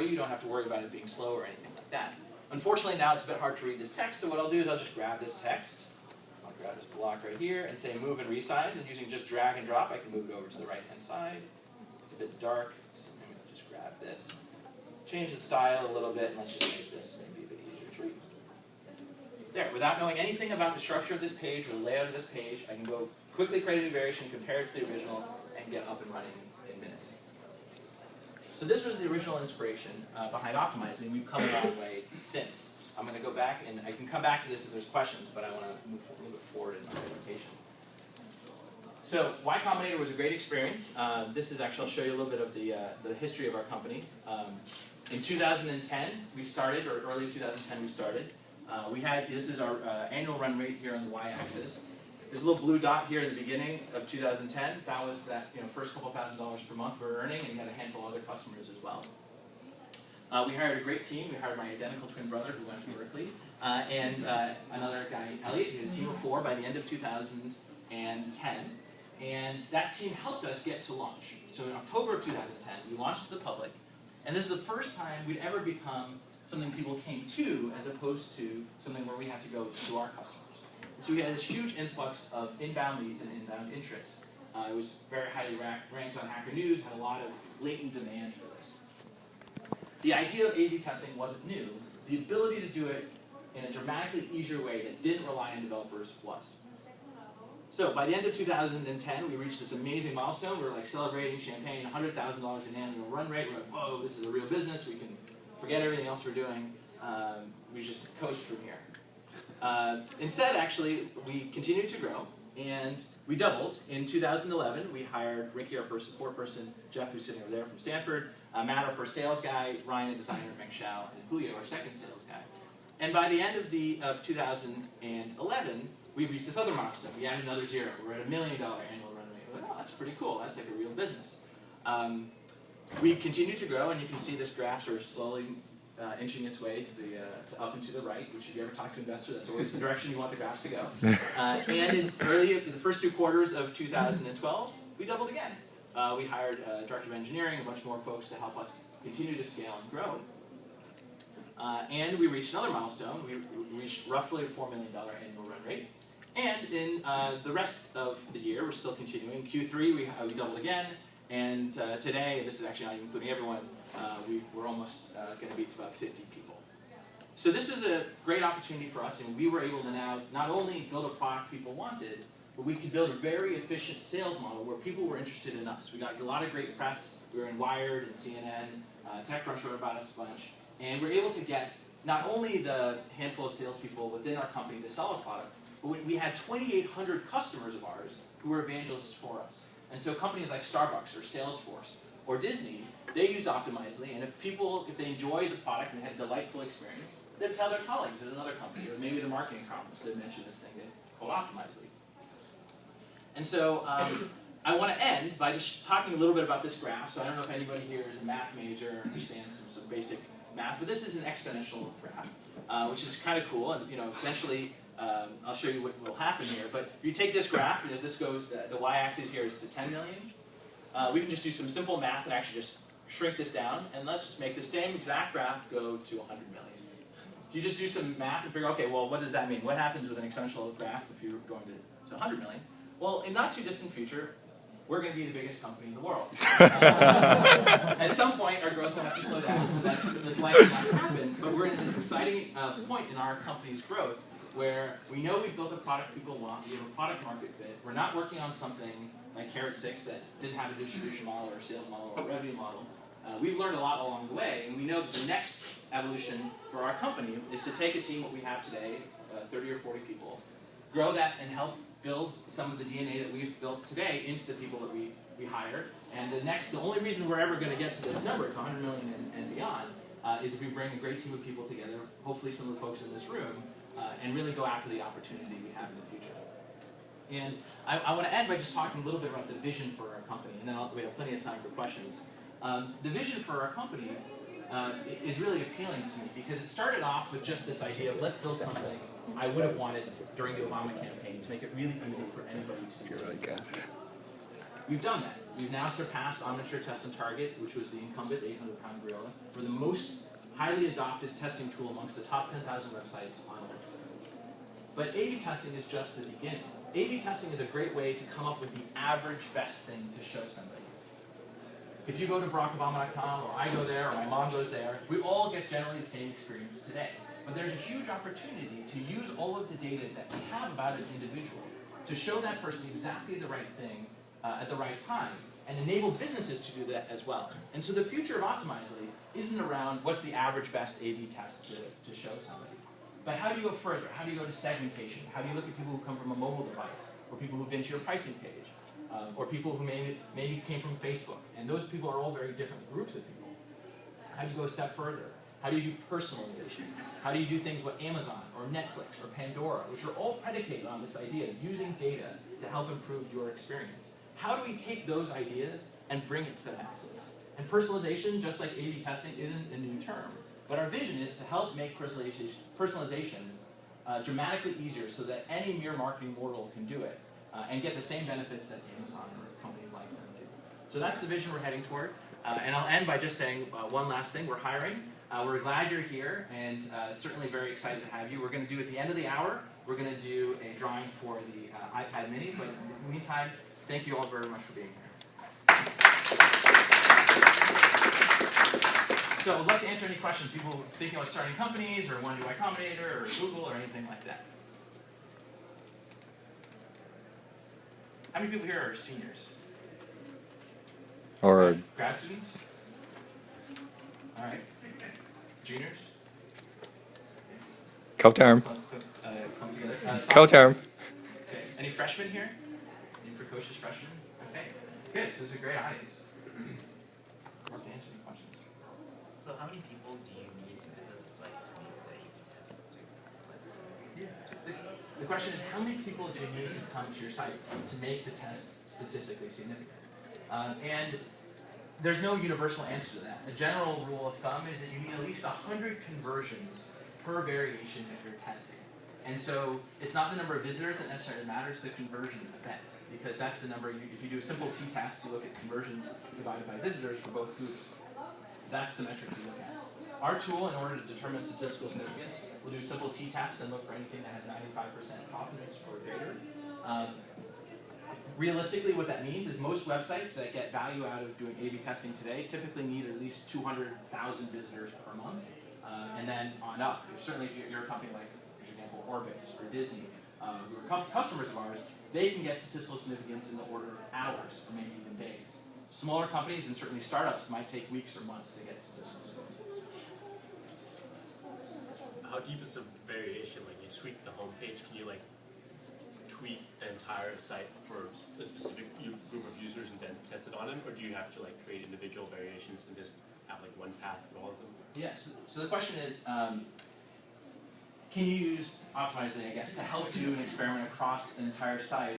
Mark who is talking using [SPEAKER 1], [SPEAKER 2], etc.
[SPEAKER 1] you. You don't have to worry about it being slow or anything like that. Unfortunately, now it's a bit hard to read this text, so what I'll do is I'll just grab this text. I'll grab this block right here and say move and resize, and using just drag and drop, I can move it over to the right-hand side. It's a bit dark, so maybe I'll just grab this. Change the style a little bit, and let's just make this maybe a bit easier to read. There, without knowing anything about the structure of this page or the layout of this page, I can go quickly create a new variation, compare it to the original, and get up and running in minutes. So this was the original inspiration behind optimizing. We've come a long way since. I'm going to go back, and I can come back to this if there's questions, but I want to move a little bit forward in my presentation. So Y Combinator was a great experience. This is actually, I'll show you a little bit of the history of our company. In 2010, we started, or early 2010 we started. This is our annual run rate here on the y-axis. This little blue dot here in the beginning of 2010, that was that first couple $1,000s per month we were earning, and we had a handful of other customers as well. We hired a great team. We hired my identical twin brother who went to Berkeley, and another guy, Elliot. He had a team of 4 by the end of 2010, and that team helped us get to launch. So in October of 2010, we launched to the public, and this is the first time we'd ever become something people came to as opposed to something where we had to go to our customers. And so we had this huge influx of inbound leads and inbound interest. It was very highly ranked on Hacker News, had a lot of latent demand for this. The idea of A/B testing wasn't new. The ability to do it in a dramatically easier way that didn't rely on developers was. So by the end of 2010, we reached this amazing milestone. We were like celebrating champagne, $100,000 in annual run rate. We're like, whoa, this is a real business. We can forget everything else we're doing. We just coast from here. Instead, actually, we continued to grow, and we doubled. In 2011, we hired Ricky, our first support person, Jeff, who's sitting over there from Stanford, Matt, our first sales guy, Ryan, a designer, Meng Shao, and Julio, our second sales guy. And by the end of 2011, we reached this other milestone. We added another 0. We're at $1 million annual run rate. We're like, oh, that's pretty cool. That's like a real business. We continue to grow, and you can see this graph sort of slowly inching its way to up and to the right, which if you ever talk to an investor, that's always the direction you want the graphs to go. And in the first 2 quarters of 2012, we doubled again. We hired a director of engineering, a bunch more folks to help us continue to scale and grow. And we reached another milestone. We reached roughly a $4 million annual run rate. And in the rest of the year, we're still continuing. Q3, we doubled again. And today, this is actually not even including everyone, we're almost going to be to about 50 people. So this is a great opportunity for us, and we were able to now not only build a product people wanted, but we could build a very efficient sales model where people were interested in us. We got a lot of great press. We were in Wired and CNN. TechCrunch wrote about us a bunch. And we were able to get not only the handful of salespeople within our company to sell a product, but we had 2,800 customers of ours who were evangelists for us. And so companies like Starbucks or Salesforce or Disney, they used Optimizely, and if they enjoyed the product and had a delightful experience, they'd tell their colleagues at another company, or maybe the marketing conference, they'd mention this thing called Optimizely. And so I want to end by just talking a little bit about this graph. So I don't know if anybody here is a math major or understands some sort of basic math, but this is an exponential graph, which is kind of cool, and eventually I'll show you what will happen here. But if you take this graph, and if this goes, the y-axis here is to 10 million, we can just do some simple math and actually just shrink this down, and let's just make the same exact graph go to 100 million. If you just do some math and figure, okay, well, what does that mean? What happens with an exponential graph if you're going to 100 million? Well, in not too distant future, we're going to be the biggest company in the world. At some point, our growth will have to slow down, so that's likely not to happen. But we're in this exciting point in our company's growth where we know we've built a product people want, we have a product market fit, we're not working on something like Carrot 6 that didn't have a distribution model or a sales model or a revenue model. We've learned a lot along the way, and we know that the next evolution for our company is to take a team that we have today, 30 or 40 people, grow that and help build some of the DNA that we've built today into the people that we hire. And the only reason we're ever going to get to this number, to 100 million and beyond, is if we bring a great team of people together, hopefully some of the folks in this room, and really go after the opportunity we have in the future. And I want to end by just talking a little bit about the vision for our company, and then we have plenty of time for questions. The vision for our company is really appealing to me because it started off with just this idea of let's build something I would have wanted during the Obama campaign to make it really easy for anybody to do it. We've done that. We've now surpassed Omniture Test and Target, which was the incumbent 800-pound gorilla. We're the most highly adopted testing tool amongst the top 10,000 websites on Earth. But A/B testing is just the beginning. A/B testing is a great way to come up with the average best thing to show somebody. If you go to BarackObama.com, or I go there, or my mom goes there, we all get generally the same experience today. But there's a huge opportunity to use all of the data that we have about an individual to show that person exactly the right thing at the right time, and enable businesses to do that as well. And so the future of Optimizely isn't around what's the average best A/B test to show somebody. But how do you go further? How do you go to segmentation? How do you look at people who come from a mobile device, or people who've been to your pricing page, or people who maybe came from Facebook? And those people are all very different groups of people. How do you go a step further? How do you do personalization? How do you do things with Amazon, or Netflix, or Pandora, which are all predicated on this idea of using data to help improve your experience? How do we take those ideas and bring it to the masses? And personalization, just like A/B testing, isn't a new term. But our vision is to help make personalization dramatically easier so that any mere marketing mortal can do it and get the same benefits that Amazon or companies like them do. So that's the vision we're heading toward. And I'll end by just saying one last thing. We're hiring. We're glad you're here, and certainly very excited to have you. We're going to do at the end of the hour, we're going to do a drawing for the iPad mini. But in the meantime, thank you all very much for being here. So I'd love to answer any questions. People thinking about starting companies, or want to do Y Combinator, or Google, or anything like that. How many people here are seniors?
[SPEAKER 2] Or
[SPEAKER 1] grad students? All right. Juniors?
[SPEAKER 2] co-term.
[SPEAKER 1] Come together.
[SPEAKER 2] Co-term.
[SPEAKER 1] Okay. Any freshmen here? Any precocious freshmen? Okay. Good. So it's a great audience. Love to answer any questions.
[SPEAKER 3] So how many people do you need to visit the site to make the A/B test?
[SPEAKER 1] The question is, how many people do you need to come to your site to make the test statistically significant? And there's no universal answer to that. A general rule of thumb is that you need at least 100 conversions per variation that you're testing. And so it's not the number of visitors that necessarily matters, the conversion event, because that's the number. If you do a simple t-test, you look at conversions divided by visitors for both groups. That's the metric we look at. Our tool, in order to determine statistical significance, will do a simple t-test and look for anything that has 95% confidence or greater. Realistically, what that means is most websites that get value out of doing A/B testing today typically need at least 200,000 visitors per month, and then on up. Certainly, if you're a company like, for example, Orbis or Disney, who are customers of ours, they can get statistical significance in the order of hours or maybe even days. Smaller companies and certainly startups might take weeks or months to get statistical significance.
[SPEAKER 3] How deep is the variation? Like you tweak the homepage, can you like tweak the entire site for a specific group of users and then test it on them, or do you have to like create individual variations and just have like one path for all of them?
[SPEAKER 1] Yes. So the question is, can you use Optimizely, I guess, to help do an experiment across an entire site,